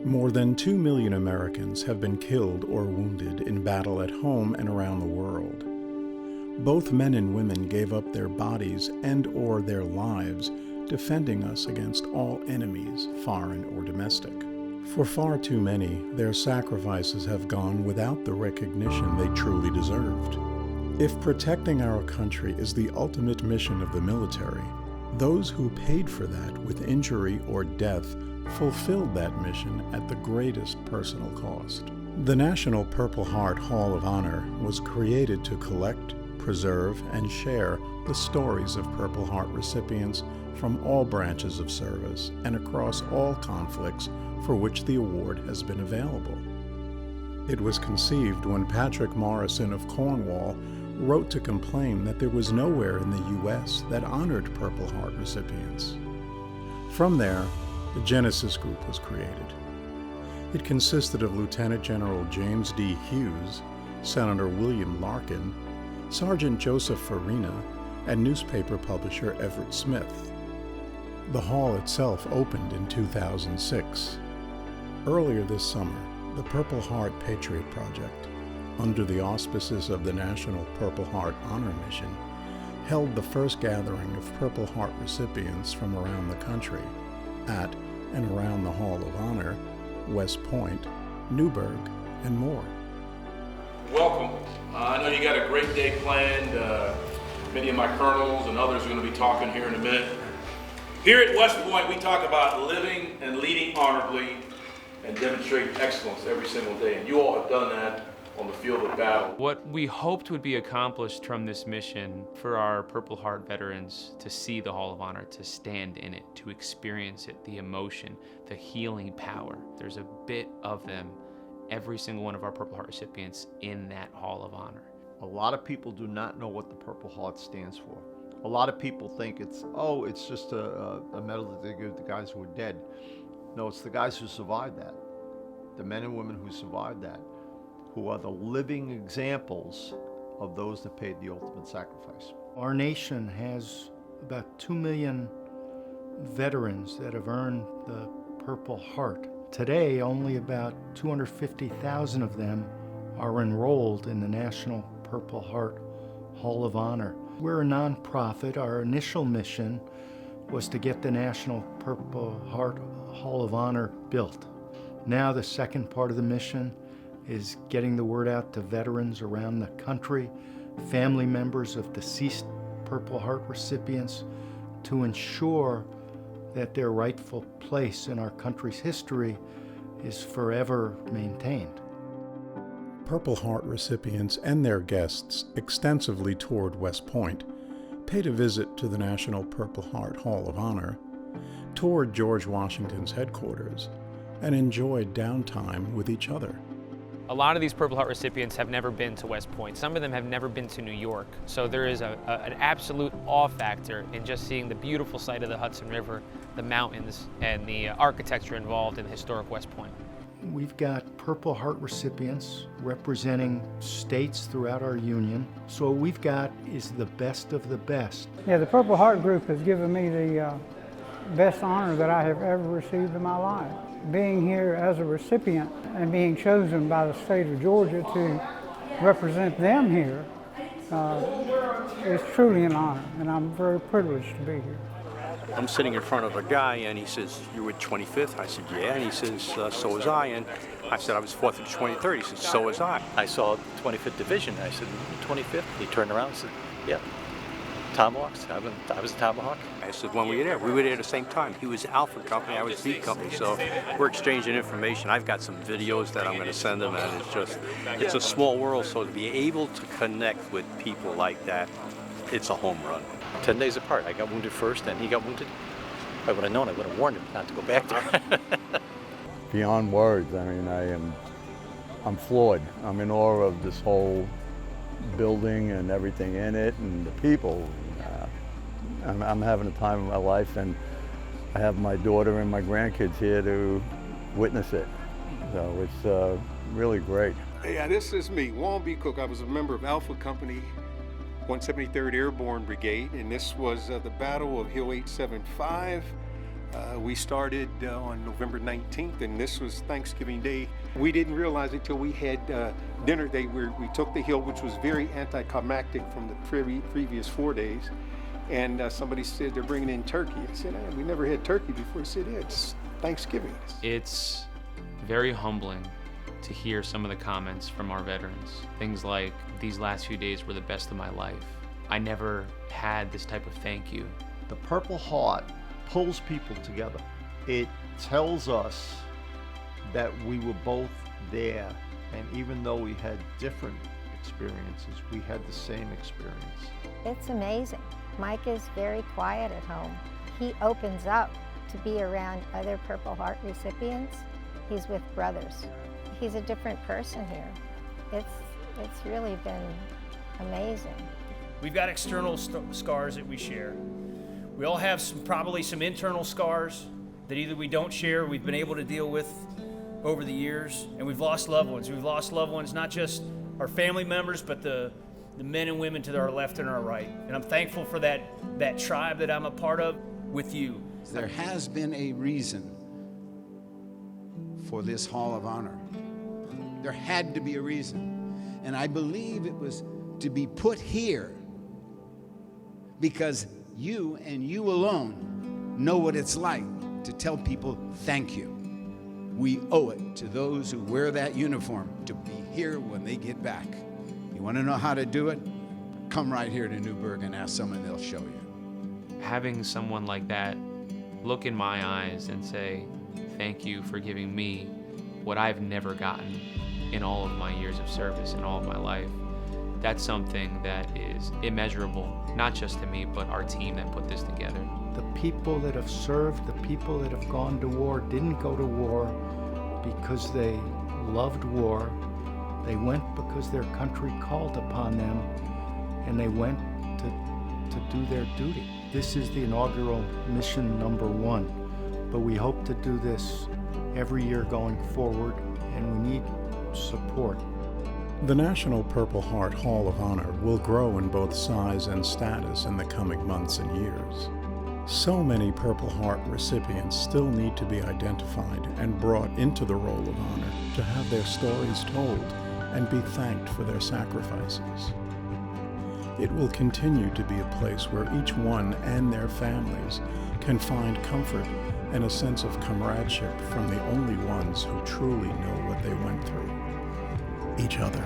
More than 2 million Americans have been killed or wounded in battle at home and around the world. Both men and women gave up their bodies and/or their lives defending us against all enemies, foreign or domestic. For far too many, their sacrifices have gone without the recognition they truly deserved. If protecting our country is the ultimate mission of the military, those who paid for that with injury or death fulfilled that mission at the greatest personal cost. The National Purple Heart Hall of Honor was created to collect, preserve, and share the stories of Purple Heart recipients from all branches of service and across all conflicts for which the award has been available. It was conceived when Patrick Morrison of Cornwall wrote to complain that there was nowhere in the U.S. that honored Purple Heart recipients. From there, the Genesis Group was created. It consisted of Lieutenant General James D. Hughes, Senator William Larkin, Sergeant Joseph Farina, and newspaper publisher Everett Smith. The hall itself opened in 2006. Earlier this summer, the Purple Heart Patriot Project, under the auspices of the National Purple Heart Honor Mission, held the first gathering of Purple Heart recipients from around the country at and around the Hall of Honor, West Point, Newburgh, and more. Welcome. I know you got a great day planned. Many of my colonels and others are going to be talking here in a minute. Here at West Point, we talk about living and leading honorably and demonstrate excellence every single day, and you all have done that on the field of battle. What we hoped would be accomplished from this mission for our Purple Heart veterans to see the Hall of Honor, to stand in it, to experience it, the emotion, the healing power. There's a bit of them, every single one of our Purple Heart recipients in that Hall of Honor. A lot of people do not know what the Purple Heart stands for. A lot of people think it's just a medal that they give the guys who are dead. No, it's the guys who survived that, the men and women who survived that, who are the living examples of those that paid the ultimate sacrifice. Our nation has about 2 million veterans that have earned the Purple Heart. Today, only about 250,000 of them are enrolled in the National Purple Heart Hall of Honor. We're a nonprofit. Our initial mission was to get the National Purple Heart Hall of Honor built. Now the second part of the mission is getting the word out to veterans around the country, family members of deceased Purple Heart recipients, to ensure that their rightful place in our country's history is forever maintained. Purple Heart recipients and their guests extensively toured West Point, paid a visit to the National Purple Heart Hall of Honor, toured George Washington's headquarters, and enjoyed downtime with each other. A lot of these Purple Heart recipients have never been to West Point. Some of them have never been to New York. So there is an absolute awe factor in just seeing the beautiful sight of the Hudson River, the mountains, and the architecture involved in the historic West Point. We've got Purple Heart recipients representing states throughout our union. So what we've got is the best of the best. Yeah, the Purple Heart group has given me the best honor that I have ever received in my life. Being here as a recipient and being chosen by the state of Georgia to represent them here is truly an honor, and I'm very privileged to be here. I'm sitting in front of a guy, and he says, "You're with 25th?" I said, "Yeah." And he says, "So was I." And I said, "I was 4th and 23rd." He said, "So was I." I saw 25th Division. I said, "25th?" He turned around and said, "Yeah, Tomahawks. I was a Tomahawk." I said, "When were you there?" "We were there at the same time." He was Alpha Company, I was B Company. So we're exchanging information. I've got some videos that I'm going to send him, and it's a small world. So to be able to connect with people like that, it's a home run. 10 days apart. I got wounded first, and he got wounded. If I would have known, I would have warned him not to go back there. Beyond words. I mean, I'm floored. I'm in awe of this whole building and everything in it and the people. I'm having a time of my life, and I have my daughter and my grandkids here to witness it. So it's really great. Yeah, this is me, Warren B. Cook. I was a member of Alpha Company, 173rd Airborne Brigade, and this was the Battle of Hill 875. We started on November 19th, and this was Thanksgiving Day. We didn't realize it till we had dinner day where we took the hill, which was very anticlimactic from the previous 4 days. And somebody said they're bringing in turkey. I said, we never had turkey before. He said, yeah, it's Thanksgiving. It's very humbling to hear some of the comments from our veterans. Things like, these last few days were the best of my life. I never had this type of thank you. The Purple Heart pulls people together. It tells us that we were both there, and even though we had different experiences, we had the same experience. It's amazing. Mike is very quiet at home. He opens up to be around other Purple Heart recipients. He's with brothers. He's a different person here. It's really been amazing. We've got external scars that we share. We all have probably some internal scars that either we don't share or we've been able to deal with over the years. And we've lost loved ones. We've lost loved ones, not just our family members, but the men and women to our left and our right. And I'm thankful for that tribe that I'm a part of with you. There has been a reason for this Hall of Honor. There had to be a reason. And I believe it was to be put here because you and you alone know what it's like to tell people thank you. We owe it to those who wear that uniform to be here when they get back. You want to know how to do it? Come right here to Newburgh and ask someone, they'll show you. Having someone like that look in my eyes and say, thank you for giving me what I've never gotten in all of my years of service, in all of my life, that's something that is immeasurable, not just to me, but our team that put this together. The people that have served, the people that have gone to war, didn't go to war because they loved war. They went because their country called upon them, and they went to do their duty. This is the inaugural mission number 1, but we hope to do this every year going forward, and we need support. The National Purple Heart Hall of Honor will grow in both size and status in the coming months and years. So many Purple Heart recipients still need to be identified and brought into the roll of honor to have their stories told and be thanked for their sacrifices. It will continue to be a place where each one and their families can find comfort and a sense of comradeship from the only ones who truly know what they went through, each other.